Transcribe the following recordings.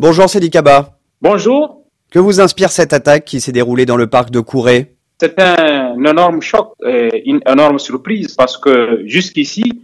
Bonjour Sedi Kaba. Bonjour, Que vous inspire cette attaque qui s'est déroulée dans le parc de Kouré? c'est un énorme choc et une énorme surprise parce que jusqu'ici,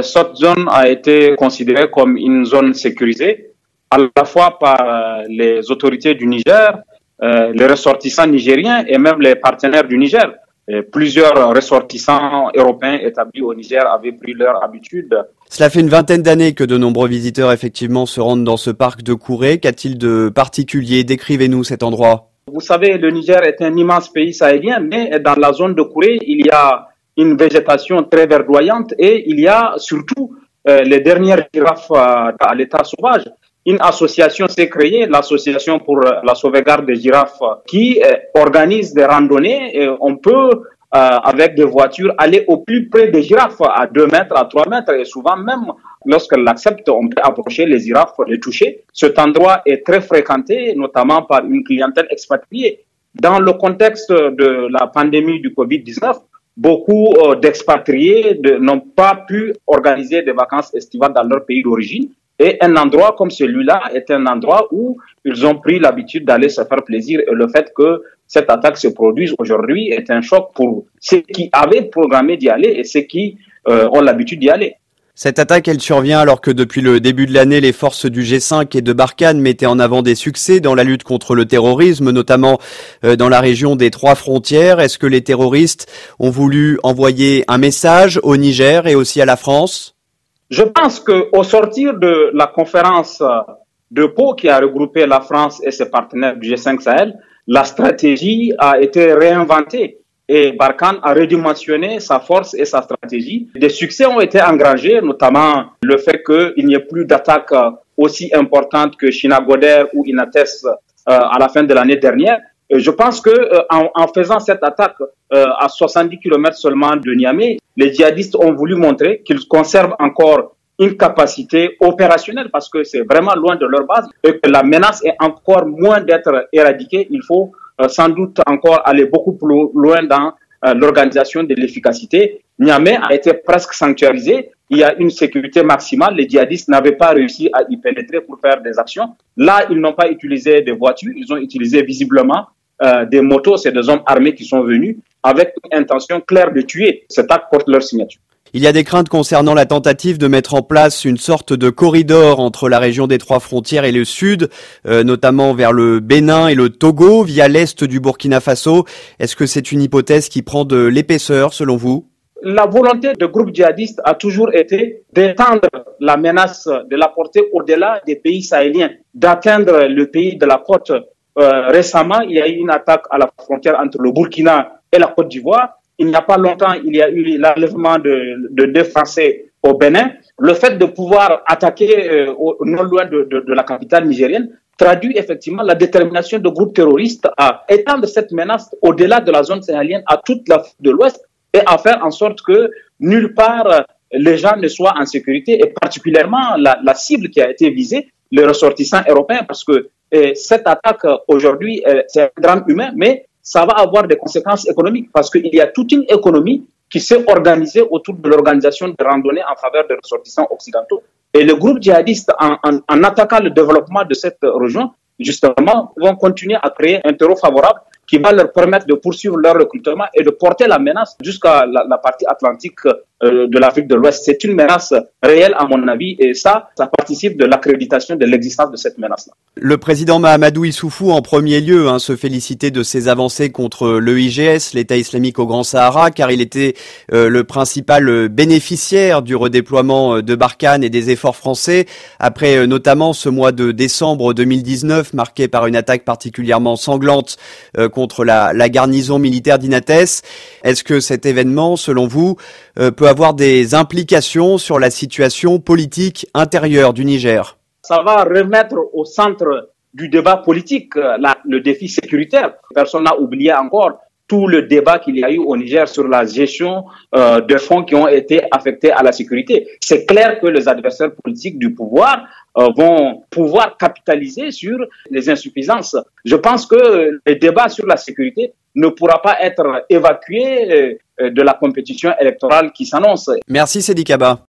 cette zone a été considérée comme une zone sécurisée à la fois par les autorités du Niger, les ressortissants nigériens et même les partenaires du Niger. Et plusieurs ressortissants européens établis au Niger avaient pris leur habitude. Cela fait une vingtaine d'années que de nombreux visiteurs effectivement se rendent dans ce parc de Kouré. Qu'a-t-il de particulier? Décrivez-nous cet endroit. Vous savez, le Niger est un immense pays sahélien, mais dans la zone de Kouré, il y a une végétation très verdoyante et il y a surtout les dernières girafes à l'état sauvage. Une association s'est créée, l'association pour la sauvegarde des girafes, qui organise des randonnées. Et on peut, avec des voitures, aller au plus près des girafes, à 2 mètres, à 3 mètres, et souvent même, lorsqu'elles l'acceptent, on peut approcher les girafes, les toucher. Cet endroit est très fréquenté, notamment par une clientèle expatriée. Dans le contexte de la pandémie du Covid-19, beaucoup d'expatriés n'ont pas pu organiser des vacances estivales dans leur pays d'origine. Et un endroit comme celui-là est un endroit où ils ont pris l'habitude d'aller se faire plaisir. Et le fait que cette attaque se produise aujourd'hui est un choc pour ceux qui avaient programmé d'y aller et ceux qui ont l'habitude d'y aller. Cette attaque, elle survient alors que depuis le début de l'année, les forces du G5 et de Barkhane mettaient en avant des succès dans la lutte contre le terrorisme, notamment dans la région des 3 frontières. Est-ce que les terroristes ont voulu envoyer un message au Niger et aussi à la France? Je pense qu'au sortir de la conférence de Pau qui a regroupé la France et ses partenaires du G5 Sahel, la stratégie a été réinventée et Barkhane a redimensionné sa force et sa stratégie. Des succès ont été engrangés, notamment le fait qu'il n'y ait plus d'attaques aussi importantes que Chinagoder ou Inates à la fin de l'année dernière. Je pense que en faisant cette attaque à 70 km seulement de Niamey, les djihadistes ont voulu montrer qu'ils conservent encore une capacité opérationnelle parce que c'est vraiment loin de leur base et que la menace est encore moins d'être éradiquée. Il faut sans doute encore aller beaucoup plus loin dans l'organisation de l'efficacité. Niamey a été presque sanctuarisé. Il y a une sécurité maximale. Les djihadistes n'avaient pas réussi à y pénétrer pour faire des actions. Là, ils n'ont pas utilisé des voitures. Ils ont utilisé visiblement des motos. C'est des hommes armés qui sont venus avec une intention claire de tuer. Cet acte porte leur signature. Il y a des craintes concernant la tentative de mettre en place une sorte de corridor entre la région des 3 frontières et le sud, notamment vers le Bénin et le Togo, via l'est du Burkina Faso. Est-ce que c'est une hypothèse qui prend de l'épaisseur, selon vous? La volonté de groupes djihadistes a toujours été d'étendre la menace, de la porter au-delà des pays sahéliens, d'atteindre le pays de la côte. Récemment, il y a eu une attaque à la frontière entre le Burkina et la Côte d'Ivoire. Il n'y a pas longtemps, il y a eu l'enlèvement de 2 Français au Bénin. Le fait de pouvoir attaquer non loin de la capitale nigérienne traduit effectivement la détermination de groupes terroristes à étendre cette menace au-delà de la zone sahélienne à toute l'Afrique de l'Ouest et à faire en sorte que nulle part les gens ne soient en sécurité et particulièrement la cible qui a été visée, les ressortissants européens, parce que cette attaque aujourd'hui, c'est un drame humain, mais ça va avoir des conséquences économiques parce qu'il y a toute une économie qui s'est organisée autour de l'organisation de randonnées en faveur des ressortissants occidentaux. Et les groupes djihadistes, en attaquant le développement de cette région, justement, vont continuer à créer un terreau favorable qui va leur permettre de poursuivre leur recrutement et de porter la menace jusqu'à la partie atlantique de l'Afrique de l'Ouest. C'est une menace réelle, à mon avis, et ça participe de l'accréditation de l'existence de cette menace-là. Le président Mahamadou Issoufou, en premier lieu, se félicitait de ses avancées contre l'EIGS, l'État islamique au Grand Sahara, car il était le principal bénéficiaire du redéploiement de Barkhane et des efforts français, après notamment ce mois de décembre 2019, marqué par une attaque particulièrement sanglante contre la garnison militaire d'Inates. Est-ce que cet événement, selon vous, peut avoir des implications sur la situation politique intérieure du Niger? Ça va remettre au centre du débat politique le défi sécuritaire. Personne n'a oublié encore tout le débat qu'il y a eu au Niger sur la gestion de fonds qui ont été affectés à la sécurité. C'est clair que les adversaires politiques du pouvoir vont pouvoir capitaliser sur les insuffisances. Je pense que le débat sur la sécurité ne pourra pas être évacué de la compétition électorale qui s'annonce. Merci Sedi Kaba.